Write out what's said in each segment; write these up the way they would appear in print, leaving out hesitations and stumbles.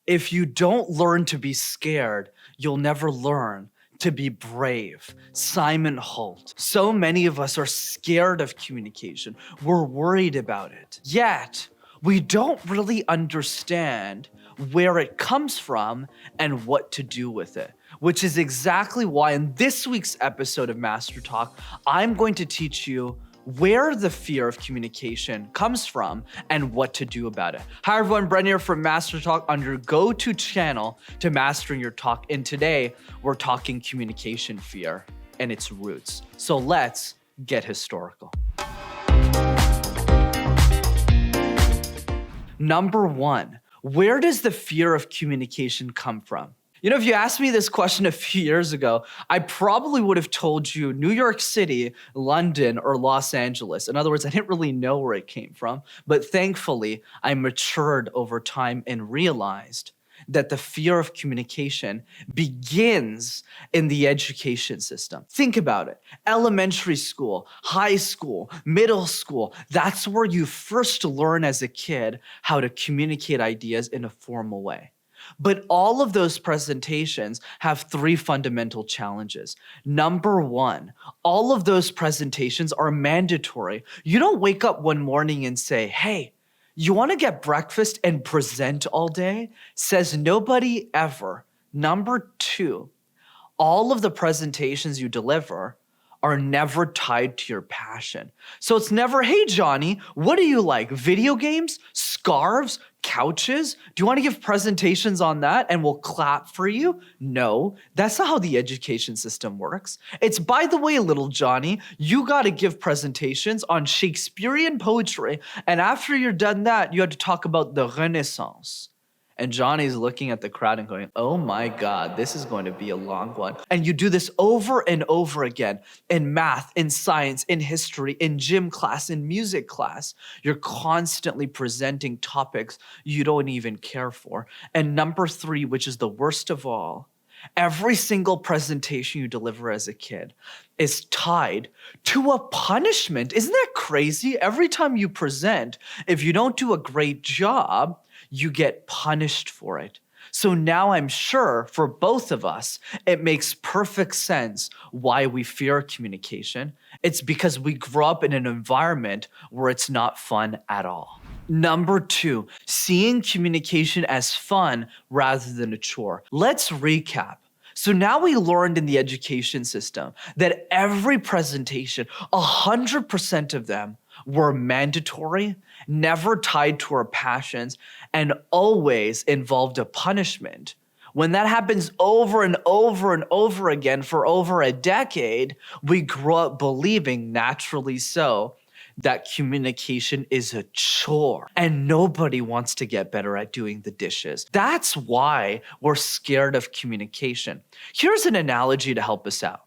If you don't learn to be scared, you'll never learn to be brave. Simon Holt. So many of us are scared of communication. We're worried about it. Yet, we don't really understand where it comes from and what to do with it, which is exactly why in this week's episode of Master Talk, I'm going to teach you where the fear of communication comes from and what to do about it. Hi everyone, Brendan here from Master Talk, on your go-to channel to mastering your talk. And today we're talking communication fear and its roots. So let's get historical. Number one, where does the fear of communication come from? You know, if you asked me this question a few years ago, I probably would have told you New York City, London, or Los Angeles. In other words, I didn't really know where it came from, but thankfully, I matured over time and realized that the fear of communication begins in the education system. Think about it. Elementary school, high school, middle school, that's where you first learn as a kid how to communicate ideas in a formal way. But all of those presentations have three fundamental challenges. Number one, all of those presentations are mandatory. You don't wake up one morning and say, hey, you want to get breakfast and present all day? Says nobody ever. Number two, all of the presentations you deliver are never tied to your passion. So it's never, hey, Johnny, what do you like? Video games, scarves, couches? Do you want to give presentations on that and we'll clap for you? No, that's not how the education system works. It's, by the way, little Johnny, you got to give presentations on Shakespearean poetry. And after you're done that, you have to talk about the Renaissance. And Johnny's looking at the crowd and going, oh my God, this is going to be a long one. And you do this over and over again in math, in science, in history, in gym class, in music class. You're constantly presenting topics you don't even care for. And number three, which is the worst of all, every single presentation you deliver as a kid is tied to a punishment. Isn't that crazy? Every time you present, if you don't do a great job, you get punished for it. So now I'm sure for both of us, it makes perfect sense why we fear communication. It's because we grew up in an environment where it's not fun at all. Number two, seeing communication as fun rather than a chore. Let's recap. So now we learned in the education system that every presentation, 100% of them, were mandatory, never tied to our passions, and always involved a punishment. When that happens over and over and over again for over a decade, we grow up believing, naturally so, that communication is a chore and nobody wants to get better at doing the dishes. That's why we're scared of communication. Here's an analogy to help us out.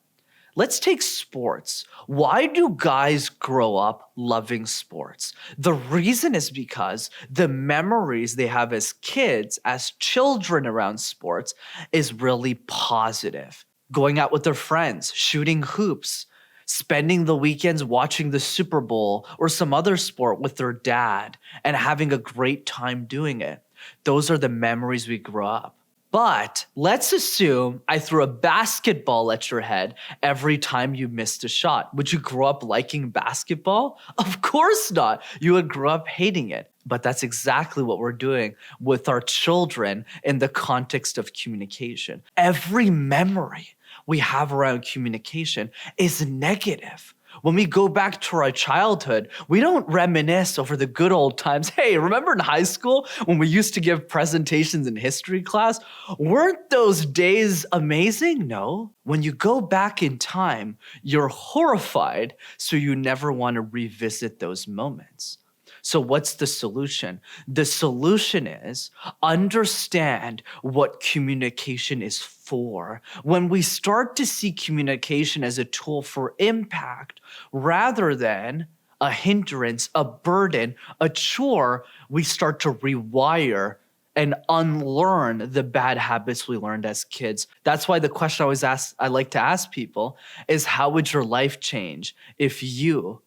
Let's take sports. Why do guys grow up loving sports? The reason is because the memories they have as kids, as children around sports, is really positive. Going out with their friends, shooting hoops, spending the weekends watching the Super Bowl or some other sport with their dad and having a great time doing it. Those are the memories we grow up. But let's assume I threw a basketball at your head every time you missed a shot. Would you grow up liking basketball? Of course not. You would grow up hating it. But that's exactly what we're doing with our children in the context of communication. Every memory we have around communication is negative. When we go back to our childhood, we don't reminisce over the good old times. Hey, remember in high school when we used to give presentations in history class? Weren't those days amazing? No. When you go back in time, you're horrified, so you never want to revisit those moments. So what's the solution? The solution is understand what communication is for. When we start to see communication as a tool for impact rather than a hindrance, a burden, a chore, we start to rewire and unlearn the bad habits we learned as kids. That's why the question I like to ask people is, how would your life change if you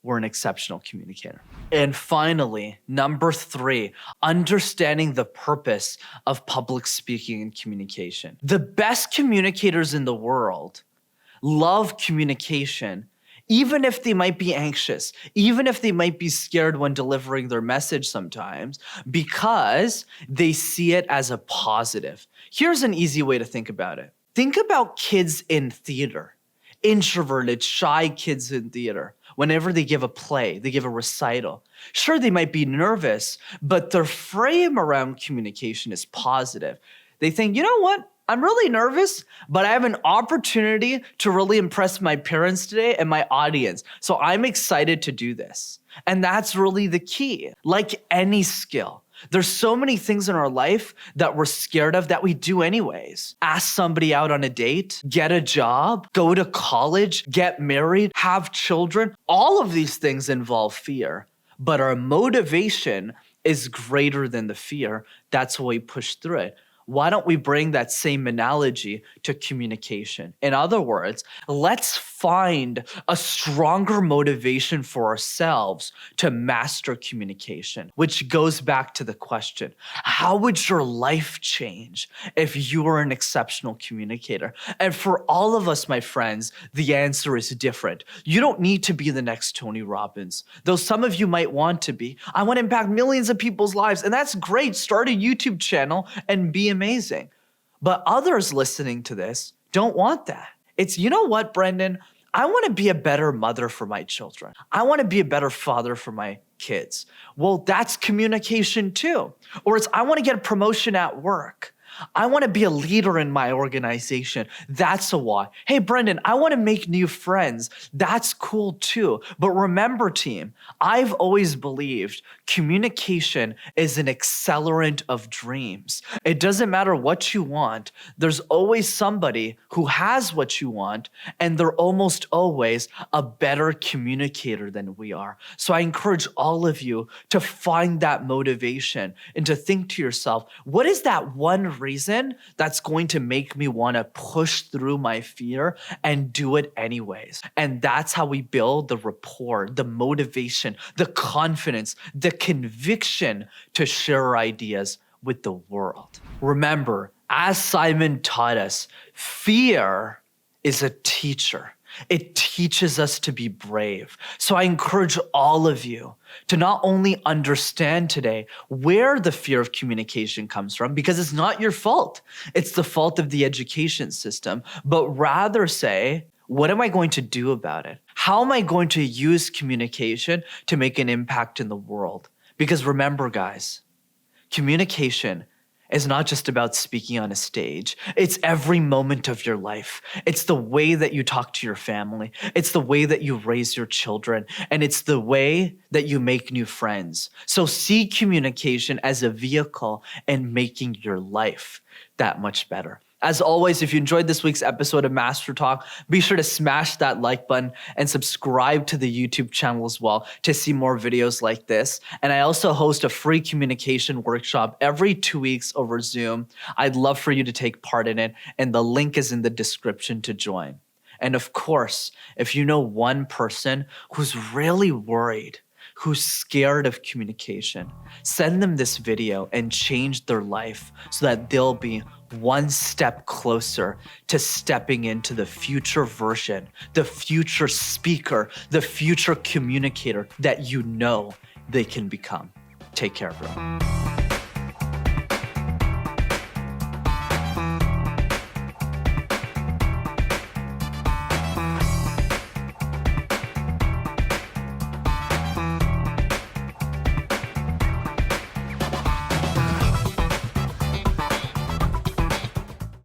we're an exceptional communicator. And finally, number 3, understanding the purpose of public speaking and communication. The best communicators in the world love communication, even if they might be anxious, even if they might be scared when delivering their message sometimes, because they see it as a positive. Here's an easy way to think about it. Think about kids in theater, introverted, shy kids in theater. Whenever they give a play, they give a recital. Sure, they might be nervous, but their frame around communication is positive. They think, you know what? I'm really nervous, but I have an opportunity to really impress my parents today and my audience. So I'm excited to do this. And that's really the key. Like any skill, there's so many things in our life that we're scared of that we do anyways. Ask somebody out on a date, get a job, go to college, get married, have children. All of these things involve fear, but our motivation is greater than the fear. That's why we push through it. Why don't we bring that same analogy to communication? In other words, let's find a stronger motivation for ourselves to master communication, which goes back to the question, how would your life change if you were an exceptional communicator? And for all of us, my friends, the answer is different. You don't need to be the next Tony Robbins, though some of you might want to be. I want to impact millions of people's lives, and that's great. Start a YouTube channel and be amazing. But others listening to this don't want that. It's, you know what, Brendan? I want to be a better mother for my children. I want to be a better father for my kids. Well, that's communication too. Or it's, I want to get a promotion at work. I want to be a leader in my organization. That's a why. Hey, Brendan, I want to make new friends. That's cool too. But remember, team, I've always believed communication is an accelerant of dreams. It doesn't matter what you want. There's always somebody who has what you want, and they're almost always a better communicator than we are. So I encourage all of you to find that motivation and to think to yourself, what is that one reason that's going to make me want to push through my fear and do it anyways? And that's how we build the rapport, the motivation, the confidence, the conviction to share our ideas with the world. Remember, as Simon taught us, fear is a teacher. It teaches us to be brave. So I encourage all of you to not only understand today where the fear of communication comes from, because it's not your fault. It's the fault of the education system, but rather say, what am I going to do about it? How am I going to use communication to make an impact in the world? Because remember, guys, communication is not just about speaking on a stage. It's every moment of your life. It's the way that you talk to your family. It's the way that you raise your children. And it's the way that you make new friends. So see communication as a vehicle in making your life that much better. As always, if you enjoyed this week's episode of MasterTalk, be sure to smash that like button and subscribe to the YouTube channel as well to see more videos like this. And I also host a free communication workshop every 2 weeks over Zoom. I'd love for you to take part in it, and the link is in the description to join. And of course, if you know one person who's really worried, who's scared of communication, send them this video and change their life so that they'll be one step closer to stepping into the future version, the future speaker, the future communicator that you know they can become. Take care, everyone.